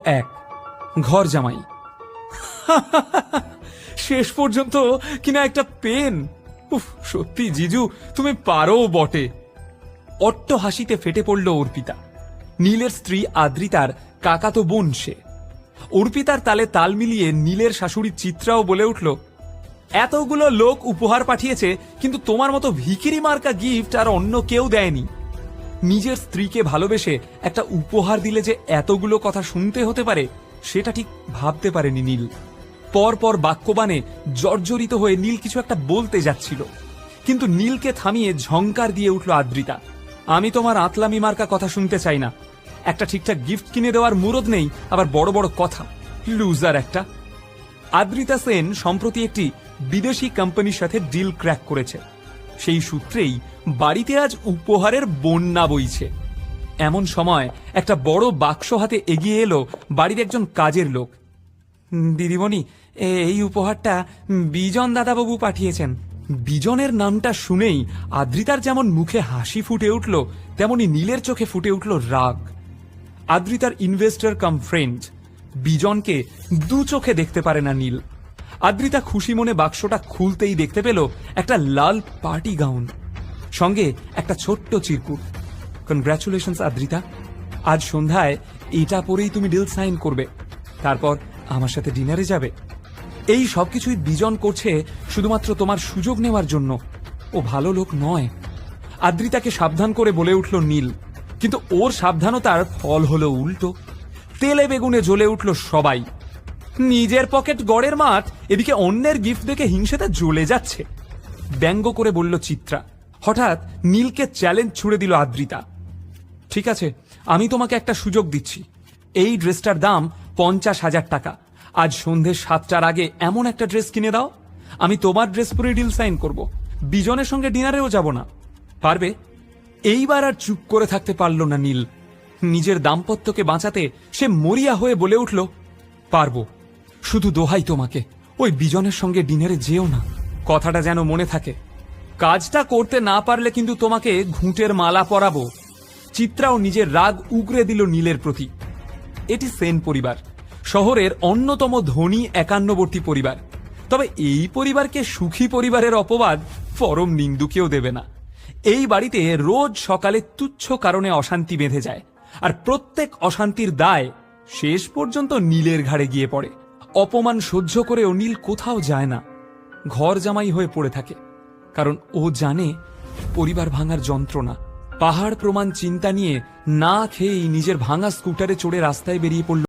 এক, ঘর জামাই। শেষ পর্যন্ত কিনা একটা পেন। উফ, সত্যি জিজু, তুমি পারো বটে। অট্ট হাসিতে ফেটে পড়ল অর্পিতা। নীলের স্ত্রী আদ্রিতার কাকাতো বোন সে। অর্পিতার তালে তাল মিলিয়ে নীলের শাশুড়ি চিত্রাও বলে উঠল, এতগুলো লোক উপহার পাঠিয়েছে, কিন্তু তোমার মতো ভিখিরি মার্কা গিফট আর অন্য কেউ দেয়নি। নিজের স্ত্রীকে ভালোবেসে একটা উপহার দিলে যে এতগুলো কথা শুনতে হতে পারে, সেটা ঠিক ভাবতে পারেনি নীল। পরপর বাক্যবাণে জর্জরিত হয়ে নীল কিছু একটা বলতে যাচ্ছিল, কিন্তু নীলকে থামিয়ে ঝংকার দিয়ে উঠল আদ্রিতা, আমি তোমার আতলামি মার্কা কথা শুনতে চাই না। একটা ঠিকঠাক গিফট কিনে দেওয়ার মুরদ নেই, আবার বড় বড় কথা। লুজার একটা। আদ্রিতা সেন সম্প্রতি একটি বিদেশি কোম্পানির সাথে ডিল ক্র্যাক করেছে। সেই সূত্রেই বাড়িতে আজ উপহারের বন্যা বইছে। এমন সময় একটা বড় বাক্স হাতে এগিয়ে এলো বাড়ির একজন কাজের লোক। দিদিমণি, এই উপহারটা বিজন দাদাবাবু পাঠিয়েছেন। বিজনের নামটা শুনেই আদ্রিতার যেমন মুখে হাসি ফুটে উঠল, তেমনি নীলের চোখে ফুটে উঠল রাগ। আদ্রিতার ইনভেস্টর কাম ফ্রেন্ড বিজনকে দু চোখে দেখতে পারে না নীল। আদ্রিতা খুশি মনে বাক্সটা খুলতেই দেখতে পেল একটা লাল পার্টি গাউন, সঙ্গে একটা ছোট্ট চিরকুট। কনগ্রাচুলেশনস আদ্রিতা, আজ সন্ধ্যায় এটা পরেই তুমি ডিল সাইন করবে, তারপর আমার সাথে ডিনারে যাবে। এই সবকিছুই বিজন করছে শুধুমাত্র তোমার সুযোগ নেওয়ার জন্য। ও ভালো লোক নয়। আদ্রিতাকে সাবধান করে বলে উঠল নীল, কিন্তু ওর সাবধানতার ফল হলো উল্টো। তেলে বেগুনে জ্বলে উঠল সবাই। নিজের পকেট গড়ের মাঠ, এদিকে অন্যের গিফট দেখে হিংসেতে জ্বলে যাচ্ছে। ব্যঙ্গ করে বলল চিত্রা। হঠাৎ নীলকে চ্যালেঞ্জ ছুড়ে দিল আদ্রিতা। ঠিক আছে, আমি তোমাকে একটা সুযোগ দিচ্ছি। এই ড্রেসটার দাম 50,000 টাকা। আজ সন্ধে 7টার আগে এমন একটা ড্রেস কিনে দাও, আমি তোমার ড্রেস পরে ডিল সাইন করব। বিজনের সঙ্গে ডিনারেও যাব না। পারবে? এইবার আর চুপ করে থাকতে পারল না নীল। নিজের দাম্পত্যকে বাঁচাতে সে মরিয়া হয়ে বলে উঠল, পারবো। শুধু দোহাই তোমাকে, ওই বিজনের সঙ্গে ডিনারে যেও না। কথাটা যেন মনে থাকে। কাজটা করতে না পারলে কিন্তু তোমাকে ঘুঁটের মালা পরাবো। চিত্রাও নিজের রাগ উগরে দিল নীলের প্রতি। এটি সেন পরিবার, শহরের অন্যতম ধনী একান্নবর্তী পরিবার। তবে এই পরিবারকে সুখী পরিবারের অপবাদ পরম নিন্দুকেও দেবে না। এই বাড়িতে রোজ সকালে তুচ্ছ কারণে অশান্তি বেঁধে যায়, আর প্রত্যেক অশান্তির দায় শেষ পর্যন্ত নীলের ঘাড়ে গিয়ে পড়ে। অপমান সহ্য করেও নীল কোথাও যায় না, ঘর জামাই হয়ে পড়ে থাকে। কারণ ও জানে পরিবার ভাঙার যন্ত্রণা। পাহাড় প্রমাণ চিন্তা নিয়ে না খেয়েই নিজের ভাঙা স্কুটারে চড়ে রাস্তায় বেরিয়ে পড়ল